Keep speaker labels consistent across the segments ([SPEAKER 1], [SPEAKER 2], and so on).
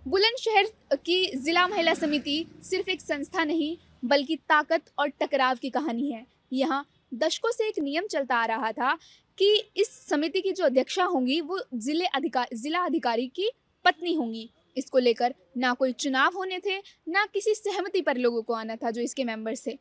[SPEAKER 1] बुलंदशहर की जिला महिला समिति सिर्फ एक संस्था नहीं, बल्कि ताकत और टकराव की कहानी है। यहाँ दशकों से एक नियम चलता आ रहा था कि इस समिति की जो अध्यक्षा होंगी वो जिला अधिकारी की पत्नी होंगी। इसको लेकर ना कोई चुनाव होने थे, ना किसी सहमति पर लोगों को आना था जो इसके मेंबर्स थे।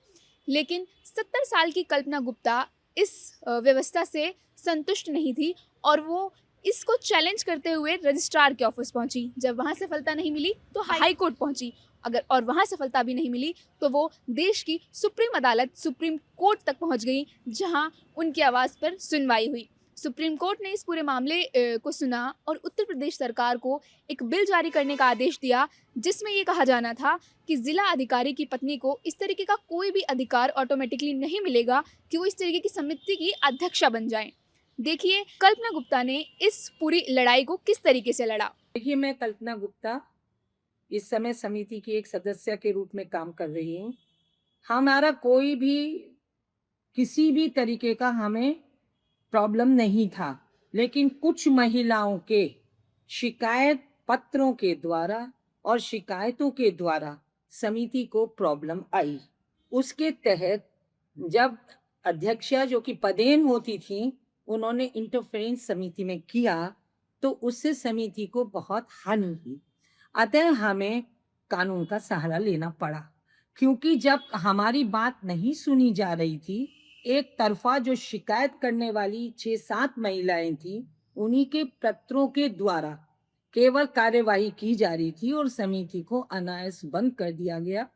[SPEAKER 1] लेकिन 70 साल की कल्पना गुप्ता इस व्यवस्था से संतुष्ट नहीं थी और वो इसको चैलेंज करते हुए रजिस्ट्रार के ऑफिस पहुंची। जब वहां सफलता नहीं मिली तो हाई कोर्ट पहुंची। अगर और वहां सफलता भी नहीं मिली तो वो देश की सुप्रीम अदालत सुप्रीम कोर्ट तक पहुंच गई, जहां उनकी आवाज़ पर सुनवाई हुई। सुप्रीम कोर्ट ने इस पूरे मामले को सुना और उत्तर प्रदेश सरकार को एक बिल जारी करने का आदेश दिया, जिसमें ये कहा जाना था कि जिला अधिकारी की पत्नी को इस तरीके का कोई भी अधिकार ऑटोमेटिकली नहीं मिलेगा कि वो इस तरीके की समिति की अध्यक्षा बन जाएं। देखिए कल्पना गुप्ता ने इस पूरी लड़ाई को किस तरीके से लड़ा।
[SPEAKER 2] देखिए, मैं कल्पना गुप्ता इस समय समिति की एक सदस्य के रूप में काम कर रही हूँ। हमारा कोई भी किसी भी तरीके का हमें प्रॉब्लम नहीं था, लेकिन कुछ महिलाओं के शिकायत पत्रों के द्वारा और शिकायतों के द्वारा समिति को प्रॉब्लम आई। उसके तहत जब अध्यक्षा जो कि पदेन होती थी, उन्होंने इंटरफेरेंस समिति में किया, तो उससे समिति को बहुत हानि हुई। अतः हमें कानून का सहारा लेना पड़ा, क्योंकि जब हमारी बात नहीं सुनी जा रही थी, एक तरफा जो शिकायत करने वाली 6-7 महिलाएं थी, उन्हीं के पत्रों के द्वारा केवल कार्यवाही की जा रही थी और समिति को अनायास बंद कर दिया गया।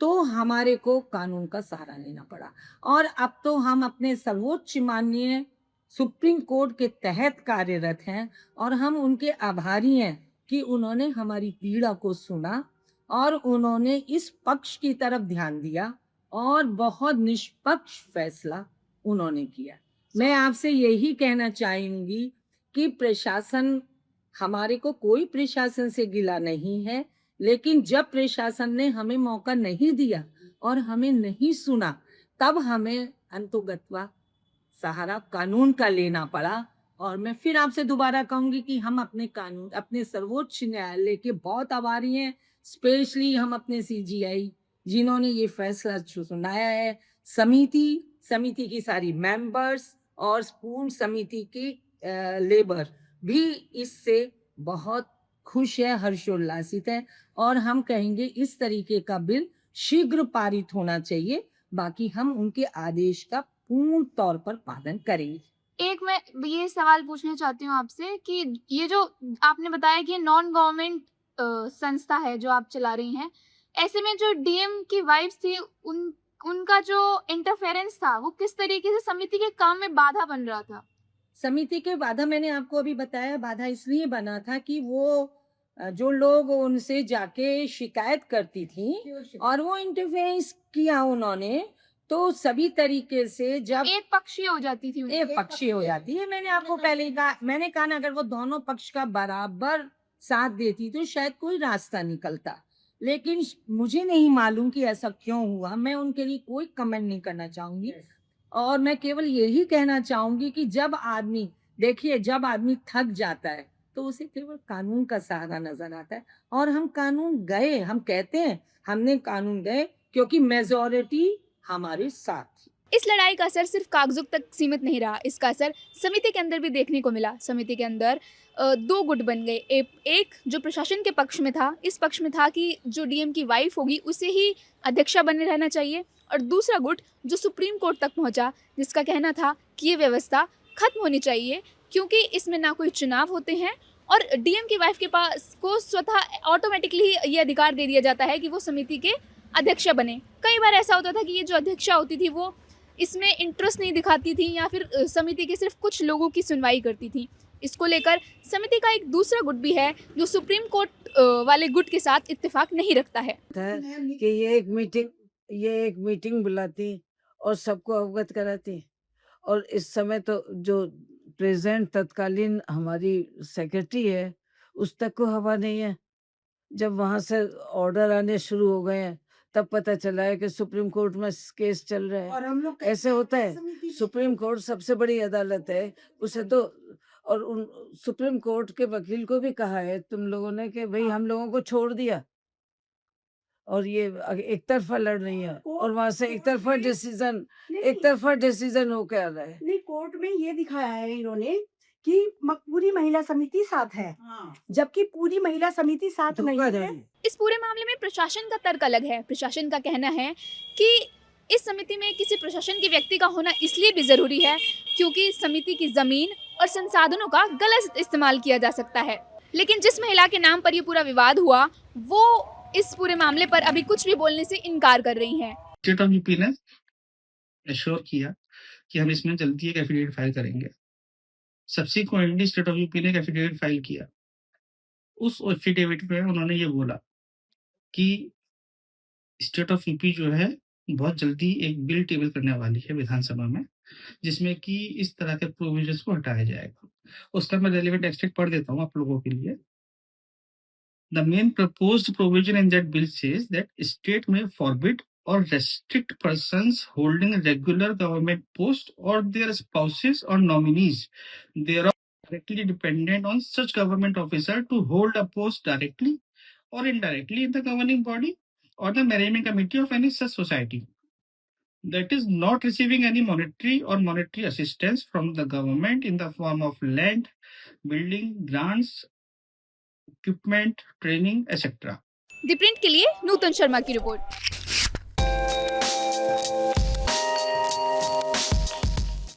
[SPEAKER 2] तो हमारे को कानून का सहारा लेना पड़ा और अब तो हम अपने सर्वोच्च माननीय सुप्रीम कोर्ट के तहत कार्यरत हैं और हम उनके आभारी हैं कि उन्होंने हमारी पीड़ा को सुना और उन्होंने इस पक्ष की तरफ ध्यान दिया और बहुत निष्पक्ष फैसला उन्होंने किया। मैं आपसे यही कहना चाहूंगी कि प्रशासन, हमारे को कोई प्रशासन से गिला नहीं है, लेकिन जब प्रशासन ने हमें मौका नहीं दिया और हमें नहीं सुना, तब हमें अंतोगत्वा सहारा कानून का लेना पड़ा। और मैं फिर आपसे दोबारा कहूंगी कि हम अपने कानून, अपने सर्वोच्च न्यायालय के बहुत आभारी हैं, स्पेशली हम अपने सीजीआई जिन्होंने ये फैसला सुनाया है। समिति की सारी मेंबर्स और पूर्ण समिति की लेबर भी इससे बहुत खुश है, हर्षोल्लासित है और हम कहेंगे इस तरीके का बिल शीघ्र पारित होना चाहिए। बाकी हम उनके आदेश का पूर्ण तौर पर पालन करेंगे।
[SPEAKER 1] एक मैं ये सवाल पूछना चाहती हूँ आपसे कि ये जो आपने बताया कि नॉन गवर्नमेंट संस्था है जो आप चला रही हैं, ऐसे में जो डीएम की वाइफ्स थी उनका जो इंटरफेरेंस था वो किस तरीके से समिति के काम में बाधा बन रहा था?
[SPEAKER 2] समिति के बाधा मैंने आपको अभी बताया, बाधा इसलिए बना था कि वो जो लोग उनसे जाके शिकायत करती थी और वो इंटरफेरेंस किया उन्होंने, तो सभी तरीके से जब
[SPEAKER 1] एक पक्षीय हो जाती थी
[SPEAKER 2] एक पक्षी हो जाती है। मैंने आपको पहले ही कहा, मैंने कहा ना, अगर वो दोनों पक्ष का बराबर साथ देती तो शायद कोई रास्ता निकलता, लेकिन मुझे नहीं मालूम कि ऐसा क्यों हुआ। मैं उनके लिए कोई कमेंट नहीं करना चाहूंगी और मैं केवल यही कहना चाहूंगी कि जब आदमी, देखिए, जब आदमी थक जाता है तो उसे केवल कानून का सहारा नजर आता है और हम कानून गए, हम कहते हैं हमने कानून गए क्योंकि मेजॉरिटी हमारे साथ थी।
[SPEAKER 1] इस लड़ाई का असर सिर्फ कागजों तक सीमित नहीं रहा, इसका असर समिति के अंदर भी देखने को मिला। समिति के अंदर दो गुट बन गए। एक जो प्रशासन के पक्ष में था, इस पक्ष में था कि जो डीएम की वाइफ होगी उसे ही अध्यक्षा बने रहना चाहिए, और दूसरा गुट जो सुप्रीम कोर्ट तक पहुंचा, जिसका कहना था कि ये व्यवस्था खत्म होनी चाहिए क्योंकि इसमें ना कोई चुनाव होते हैं और डीएम की वाइफ के पास को स्वतः ऑटोमेटिकली ये अधिकार दे दिया जाता है कि वो समिति के अध्यक्षा बने। कई बार ऐसा होता था कि ये जो अध्यक्षा होती थी वो इसमें इंटरेस्ट नहीं दिखाती थी या फिर समिति के सिर्फ कुछ लोगों की सुनवाई करती थी। इसको लेकर समिति का एक दूसरा गुट भी है जो सुप्रीम कोर्ट वाले गुट के साथ इत्तेफाक नहीं रखता है।
[SPEAKER 3] था कि ये एक मीटिंग बुलाती और सबको अवगत कराती। और इस समय तो जो प्रेजेंट तत्कालीन हमारी सेक्रेटरी है, उस तक को हवा नहीं है। जब वहां से ऑर्डर आने शुरू हो गए हैं, तब पता चला है कि सुप्रीम कोर्ट में केस चल रहा है। और हम लोग ऐसे होता है, सुप्रीम कोर्ट सबसे बड़ी अदालत है, उसे तो और उन सुप्रीम कोर्ट के वकील को भी कहा है तुम लोगों ने कि भाई हम लोगों को छोड़ दिया और ये एक तरफा लड़ रही है और वहां से एक तरफा डिसीजन होके आ रहा है।
[SPEAKER 4] नहीं, कोर्ट में ये दिखाया है इन्होंने कि पूरी महिला समिति साथ है, जबकि पूरी महिला समिति साथ नहीं है।
[SPEAKER 3] धोखाधड़ी।
[SPEAKER 1] इस पूरे मामले में प्रशासन का तर्क अलग है। प्रशासन का कहना है कि इस समिति में किसी प्रशासन के व्यक्ति का होना इसलिए भी जरूरी है क्योंकि समिति की जमीन और संसाधनों का गलत इस्तेमाल किया जा सकता है। लेकिन जिस महिला के नाम पर ये पूरा विवाद हुआ वो इस पूरे मामले पर अभी कुछ भी बोलने से इनकार कर रही हैं।
[SPEAKER 5] स्टेट ऑफ यूपी ने एश्योर किया कि हम इसमें जल्दी एक एफिडेविट फाइल करेंगे। सब्सिक्वेंटली स्टेट ऑफ यूपी ने एक एफिडेविट फाइल किया। उस एफिडेविट में उन्होंने ये बोला कि स्टेट ऑफ यूपी जो है बहुत जल्दी एक बिल टेबल करने वाली है विधानसभा में, जिसमें कि इस तरह के प्रोविजंस को हटाया जाएगा। उसका मैं रेलेवेंट एक्सट्रैक्ट पढ़ देता हूँ आप लोगों के लिए। The main proposed provision in that bill says that state may forbid or restrict persons holding regular government posts or their spouses or nominees thereof directly dependent on such government officer to hold a post directly or indirectly in the governing body or the management committee of any such society that is not receiving any monetary or monetary assistance from the government in the form of land, building, grants, equipment, training, etcetera.
[SPEAKER 1] The print के लिए नूतन शर्मा की report.